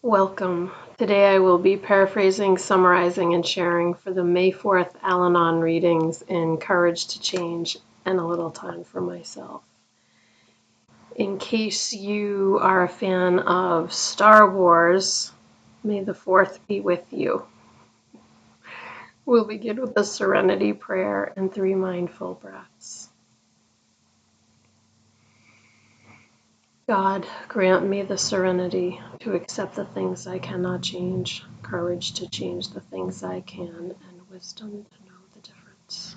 Welcome. Today I will be paraphrasing, summarizing, and sharing for the May 4th Al-Anon readings in Courage to Change and a Little Time for Myself. In case you are a fan of Star Wars, may the 4th be with you. We'll begin with the Serenity Prayer and 3 mindful breaths. God, grant me the serenity to accept the things I cannot change, courage to change the things I can, and wisdom to know the difference.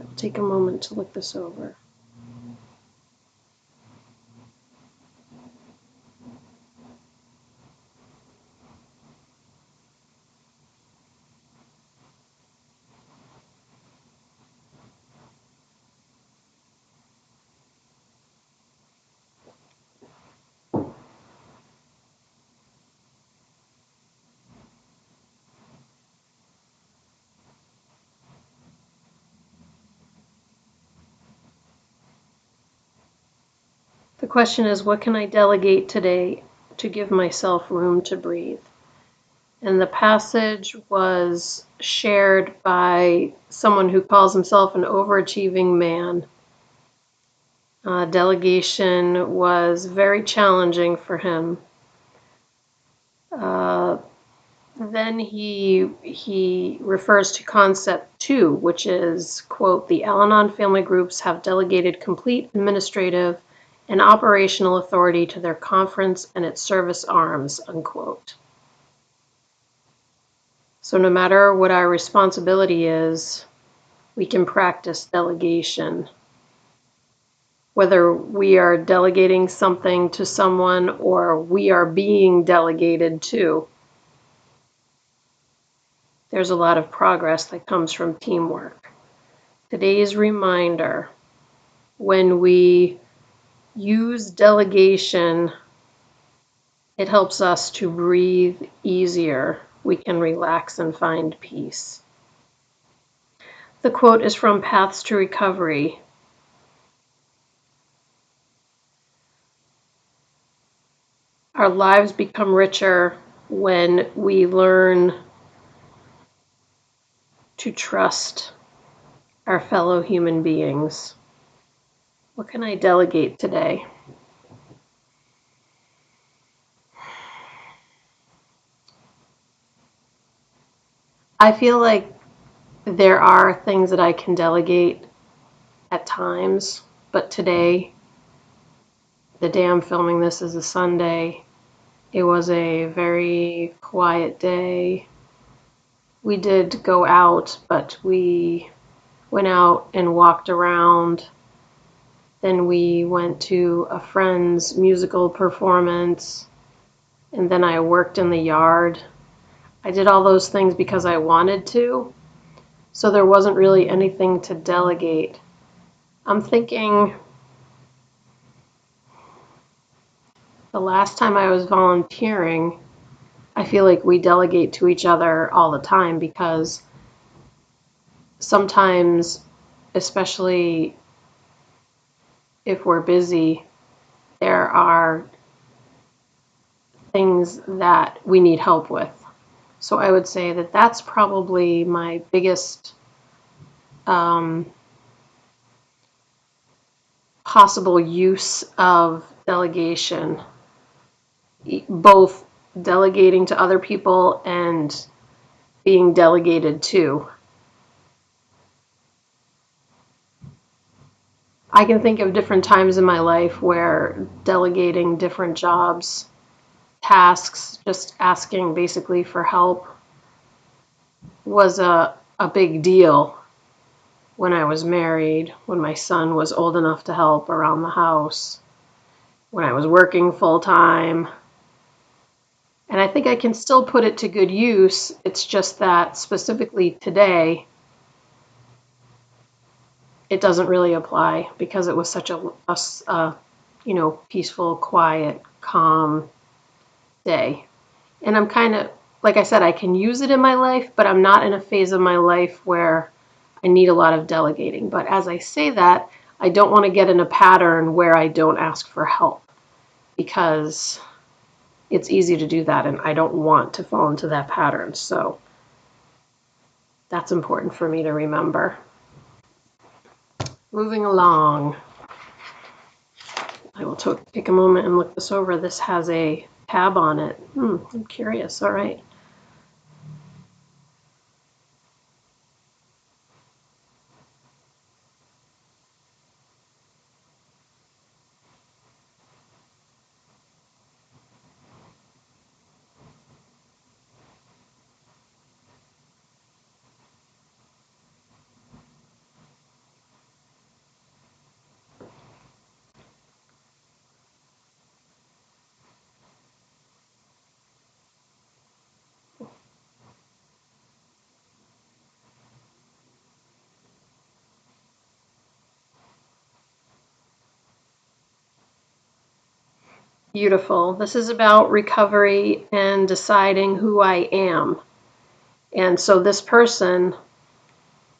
I'll take a moment to look this over. The question is, what can I delegate today to give myself room to breathe? And the passage was shared by someone who calls himself an overachieving man. Delegation was very challenging for him. Then he refers to concept 2, which is, quote, the Al-Anon Family Groups have delegated complete administrative and operational authority to their conference and its service arms, unquote. So no matter what our responsibility is, we can practice delegation. Whether we are delegating something to someone or we are being delegated to, there's a lot of progress that comes from teamwork. Today's reminder, when we use delegation, it helps us to breathe easier. We can relax and find peace. The quote is from Paths to Recovery. Our lives become richer when we learn to trust our fellow human beings. What can I delegate today? I feel like there are things that I can delegate at times, but today, the day I'm filming this is a Sunday. It was a very quiet day. We did go out, but we went out and walked around. Then we went to a friend's musical performance, and then I worked in the yard. I did all those things because I wanted to, so there wasn't really anything to delegate. I'm thinking the last time I was volunteering, I feel like we delegate to each other all the time because sometimes, especially if we're busy, there are things that we need help with. So I would say that that's probably my biggest possible use of delegation, both delegating to other people and being delegated to. I can think of different times in my life where delegating different jobs, tasks, just asking basically for help was a big deal. When I was married, when my son was old enough to help around the house, when I was working full time. And And I think I can still put it to good use. It's just that specifically today, it doesn't really apply because it was such a peaceful, quiet, calm day. And I'm kind of, like I said, I can use it in my life, but I'm not in a phase of my life where I need a lot of delegating. But as I say that, I don't want to get in a pattern where I don't ask for help because it's easy to do that, and I don't want to fall into that pattern. So that's important for me to remember. Moving along, I will take a moment and look this over. This has a tab on it. I'm curious. All right. Beautiful. This is about recovery and deciding who I am. And so this person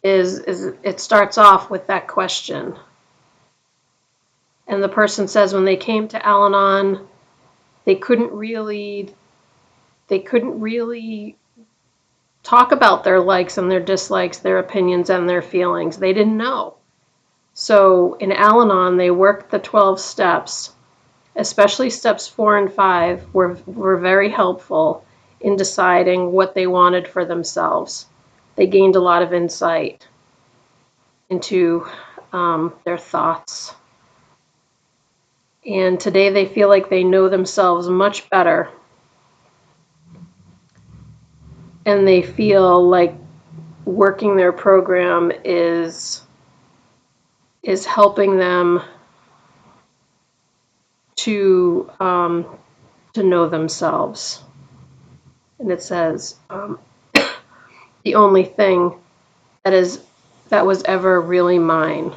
is it starts off with that question. And the person says when they came to Al-Anon, they couldn't really they couldn't really talk about their likes and their dislikes, their opinions and their feelings. They didn't know. So in Al-Anon, they worked the 12 steps, especially steps 4 and 5 were very helpful in deciding what they wanted for themselves. They gained a lot of insight into their thoughts. And today they feel like they know themselves much better. And they feel like working their program is helping them to know themselves. And it says the only thing that was ever really mine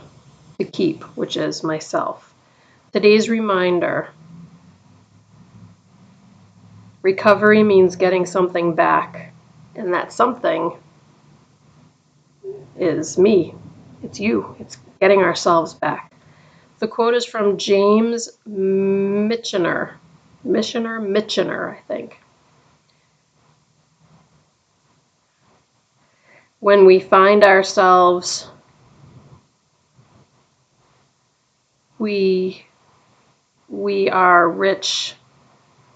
to keep, which is myself. Today's reminder: recovery means getting something back, and that something is me. It's you. It's getting ourselves back. The quote is from James Michener, I think. When we find ourselves, we are rich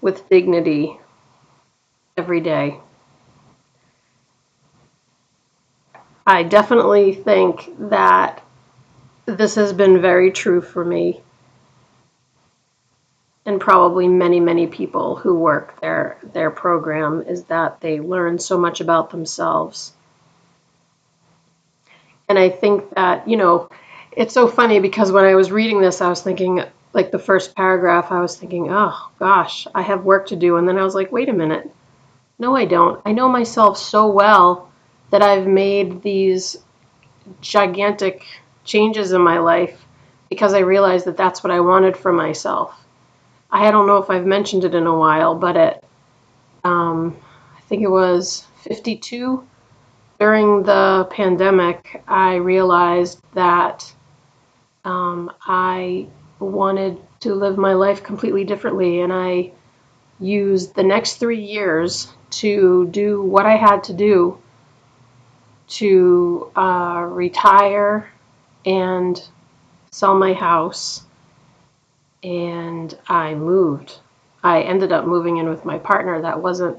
with dignity every day. I definitely think that this has been very true for me and probably many, many people who work their program, is that they learn so much about themselves. And I think that, it's so funny because when I was reading this, I was thinking, like the first paragraph, I was thinking, oh gosh, I have work to do. And then I was like, wait a minute. No, I don't. I know myself so well that I've made these gigantic changes in my life because I realized that that's what I wanted for myself. I don't know if I've mentioned it in a while, but I think it was 52, during the pandemic, I realized that I wanted to live my life completely differently, and I used the next 3 years to do what I had to do to retire and sell my house, and I moved. I ended up moving in with my partner. That wasn't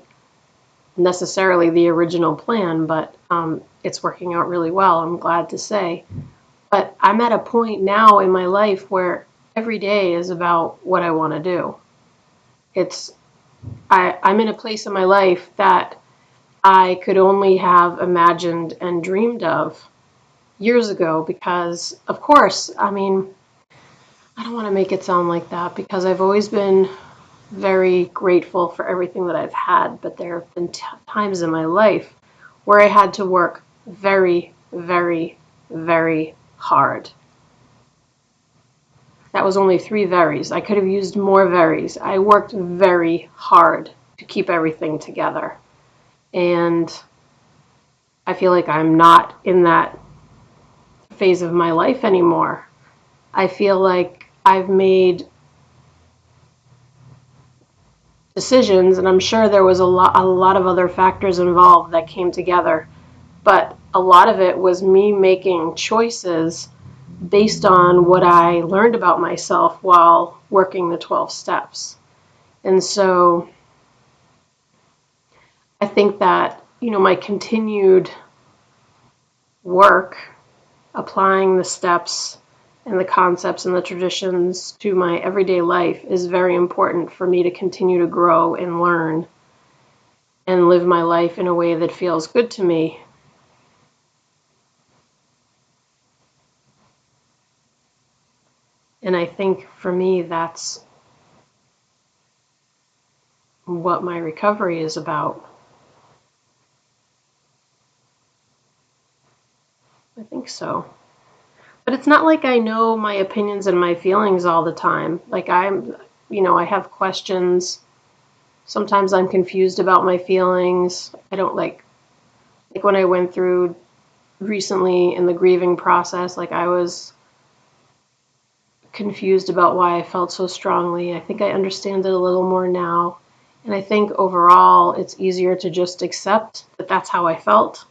necessarily the original plan, but it's working out really well, I'm glad to say. But I'm at a point now in my life where every day is about what I want to do. I'm in a place in my life that I could only have imagined and dreamed of years ago because, of course, I mean, I don't want to make it sound like that because I've always been very grateful for everything that I've had, but there have been times in my life where I had to work very, very, very hard. That was only 3 veries. I could have used more veries. I worked very hard to keep everything together. And I feel like I'm not in that phase of my life anymore. I feel like I've made decisions, and I'm sure there was a lot of other factors involved that came together, but a lot of it was me making choices based on what I learned about myself while working the 12 steps. And so I think that, my continued work applying the steps and the concepts and the traditions to my everyday life is very important for me to continue to grow and learn and live my life in a way that feels good to me. And I think for me, that's what my recovery is about. I think so. But it's not like I know my opinions and my feelings all the time. Like I have questions. Sometimes I'm confused about my feelings. I don't like when I went through recently in the grieving process, like I was confused about why I felt so strongly. I think I understand it a little more now. And I think overall it's easier to just accept that that's how I felt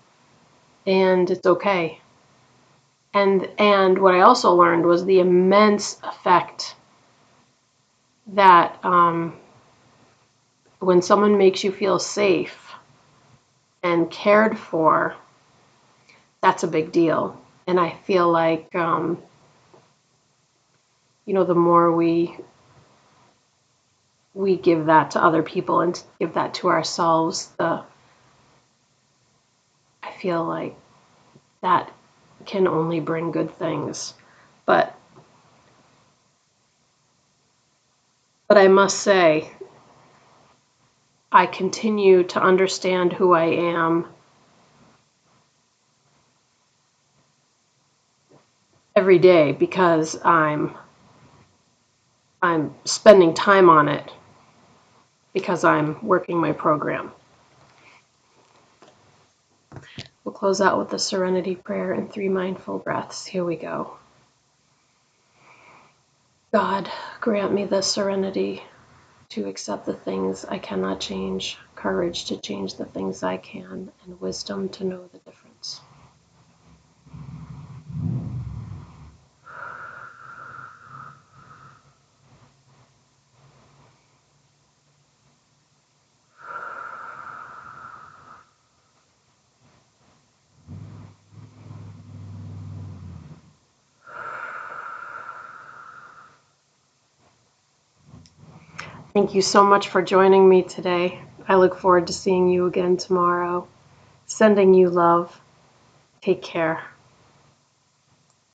and it's okay. And what I also learned was the immense effect that when someone makes you feel safe and cared for, that's a big deal. And I feel like, the more we give that to other people and give that to ourselves, I feel like that can only bring good things. But but I must say, I continue to understand who I am every day because I'm spending time on it because I'm working my program. We'll close out with the serenity prayer and 3 mindful breaths. Here we go. God, grant me the serenity to accept the things I cannot change, courage to change the things I can, and wisdom to know the difference. Thank you so much for joining me today. I look forward to seeing you again tomorrow. Sending you love. Take care.